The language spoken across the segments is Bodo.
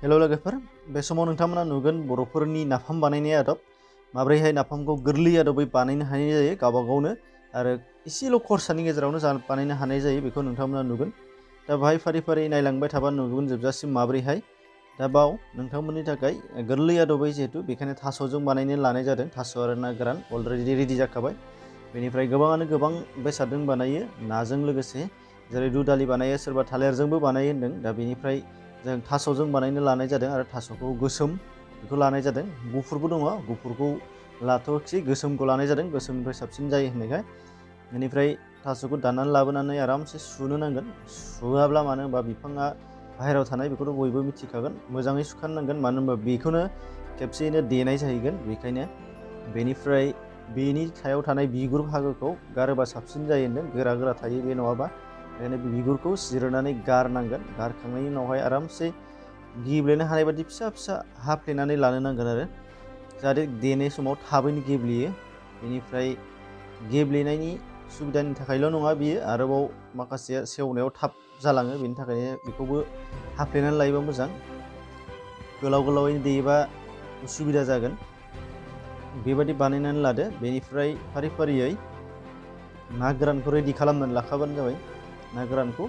हेल' लोगोफोर, बे समाव नोंथांमोना नुगोन बर'फोरनि नाफाम बानायनाय आदब माब्रैहाय नाफामखौ गोरलै आदबै बानायनो हानाय जायो गावबा गावनो आरो एसेल' खरसानि गेजेरावनो बानायनो हानाय जायो बेखौ नोंथांमोना नुगोन। दा बाहाय फारि फारि नायलांबाय थाबा नुगोन जोबजासिम माब्रैहाय। दा बाव नोंथांमोननि थाखाय गोरलै आदबै जिहेतु बेखायनो थास'जों बानायनो लानाय जादों। थास' आरो ना गोरान अलरेडि रेडि जाखाबाय। बेनिफ्राय गोबाङानो गोबां बेसादजों बानायो नाजों लोगोसे, जेरै दुदालि बानायो, सोरबा थालिरजोंबो बानायो होन्दों। दा बेनिफ्राय जों थास'जों बानायनो लानाय जादों आरो थास'खौ गोसोम बेखौ लानाय जादों। गुफुरबो दङ, गुफुरखौ लाथ'वाखै, गोसोमखौ लानाय जादों, गोसोमनिफ्राय साबसिन जायो होननायखाय। बेनिफ्राय थास'खौ दाननानै लाबोनानै आरामसे सुनो नांगोन। सुवाब्ला मानो होनबा बिफाङा बाहेरायाव थानाय बेखौथ' बयबो मिथिखागोन। मोजाङै सुखानांगोन, मानो होनबा बेखौनो खेबसेयैनो देनाय जाहैगोन। बेखायनो बेनिफ्राय बेनि सायाव थानाय बिगुर बाहागोखौ गारोबा साबसिन जायो होनदों, गोरा गोरा थायो बे नङाबा। बेखायनो बिगुरखौ जिरनानै गारनांगोन। गारखांनायनि उनावहाय आरामसे गेब्लेनो हानाय बादि फिसा फिसा हाफ्लेनानै लानो नांगोन आरो जाहाथे देनाय समाव थाबैनो गेब्लेयो। बेनिफ्राय गेब्लेनायनि सुबिदानि थाखायल' नङा बियो, आरोबाव माखासे सेवनायाव थाब जालाङो, बेनि थाखायनो बेखौबो हाफ्लेनानै लायोबा मोजां। गोलाव गोलावै देयोबा उसुबिदा जागोन। बेबायदि बानायनानै लादो। बेनिफ्राय फारि फारियै ना गोरानखौ रेडि खालामनानै लाखाबानो जाबाय। ना गोरानखौ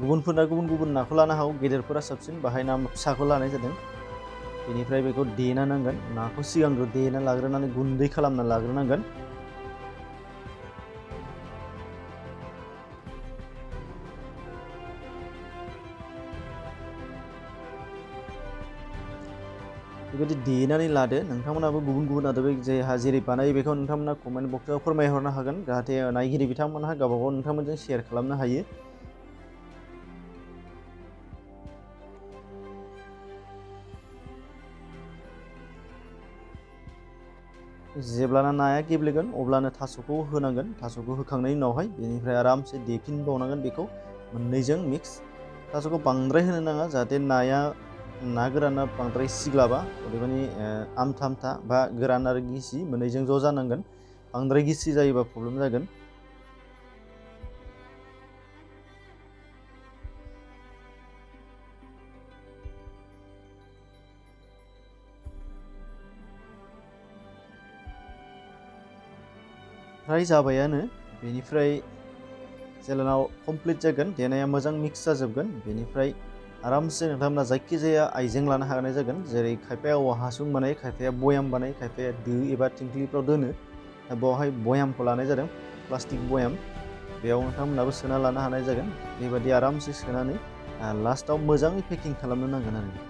गुबुनफोरना गुबुन गुबुन नाखौ लानो हागौ, गेदेरफोरा साबसिन, बाहाय ना फिसाखौ लानाय जादों। बेनिफ्राय बेखौ देना नांगोन। नाखौ सिगांग्रो देना लाग्रोनानै गुन्दै खालामना लाग्रोनांगोन। बेबायदि देनानै लादो। नोंथांमोनाबो गुबुन गुबुन आदबै जायहा जेरै बानायो बेखौ नोंथांमोना कमेन्ट बक्सआव फोरमायहरनो हागोन, जाहाथे नायगिरि बिथांमोनहा गावबा गाव नोंथांमोनजों शेयार खालामनो हायो। जेब्लाना नाया गेब्लेगोन अब्लानो थास'खौ होनांगोन। थास'खौ होखांनायनि उनावहाय बेनिफ्राय आरामसे देफिनबावनांगोन बेखौ मोननैजों मिक्स। थास'खौ बांद्राय होनो नाङा, जाहाथे ना गोराना बांद्राय सिग्लाबा, अदेबानि आमथा आमथा बा गोरान आरो गिसि मोननैजों ज' जानांगोन। बांद्राय गिसि जायोबा प्रब्लेम जागोन। फ्राय जाबायानो। बेनिफ्राय जेब्लानाव कमप्लिट जागोन, देनाया मोजां मिक्स जाजोबगोन, बेनिफ्राय आरामसे नोंथांमोना जायखिजाया आइजें लानो हानाय जागोन। जेरै खायफाया औवा हासुं बानायो, खायफाया बयाम बानायो, खायफाया दो एबा थिंख्लिफ्राव दोनो। दा बेवहाय बयामखौ लानाय जादों, प्लास्टिक बयाम। बेयाव नोंथांमोनाबो सोना लानो हानाय जागोन। बेबायदि आरामसे सोनानै लास्टाव मोजाङै पेकिं खालामनो नांगोन आरो।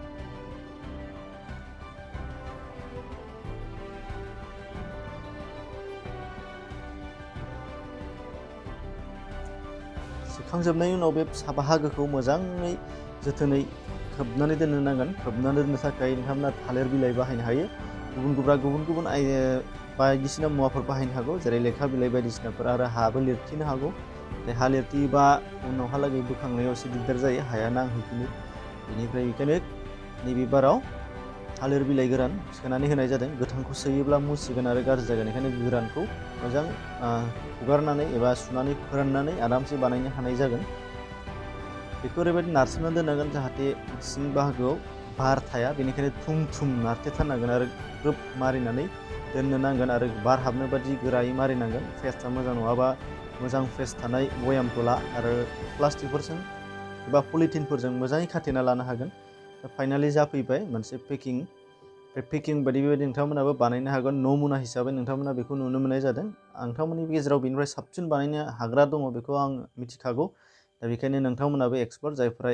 सोखांजोबनायनि उनाव बे सा बाहागोखौ मोजाङै जोथोनै खोबनानै दोननो नांगोन। खोबनानै दोननो थाखाय नोंथांमोना थालिर बिलाइ बाहायनो हायो। गुबुनफ्रा गुबुन गुबुन बायदिसिना मुवाफोर बाहायनो हागौ, जेरै लेखा बिलाइ बायदिसिनाफोर, आरो हाबो लिरथेनो हागौ। हा लिरथेयोबा उनावहालागै बोखांनायाव एसे दिगदार जायो, हाया नांहैफिनो। बेनिफ्राय बेखायनो नैबे बाराव थालिर बिलाइ गोरान सोनानै होनाय जादों। गोथांखौ सोयोब्ला मुसिगोन आरो गाज्रि जागोन, बेखायनो गोरानखौ मोजां हुगारनानै एबा सुनानै फोराननानै आरामसे बानायनो हानाय जागोन। बेखौ ओरैबायदि नारसोना दोननांगोन जाहाथे सिं बाहागोआव बार थाया, बेनिखायनो थुम थुम नारथेथारनांगोन आरो ग्रोब मारिनानै दोननो नांगोन, आरो बार हाबनो बादि गोरायै मारिनांगोन। फ्रेसआ मोजां नङाबा मोजां फ्रेस थानाय बयामखौ ला, आरो प्लास्टिकफोरजों एबा पलिथिनफोरजों मोजाङै खाथेना लानो हागोन। फाइनालि जाफैबाय मोनसे पेकिं। बे पेकिं बायदि बेबायदि नोंथांमोनाबो बानायनो हागोन। नमुना हिसाबै नोंथांमोना बेखौ नुनो मोननाय जादों। नोंथांमोननि गेजेराव बेनिफ्राय साबसिन बानायनो हाग्रा दङ, बेखौ आं मिथिखागौ। दा बेखायनो नोंथांमोनाबो एक्सपार्ट, जायफोरा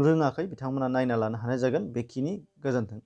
रोङाखै बिथांमोना नायना लानो हानाय जागोन। बेखिनि, गोजोन्थों।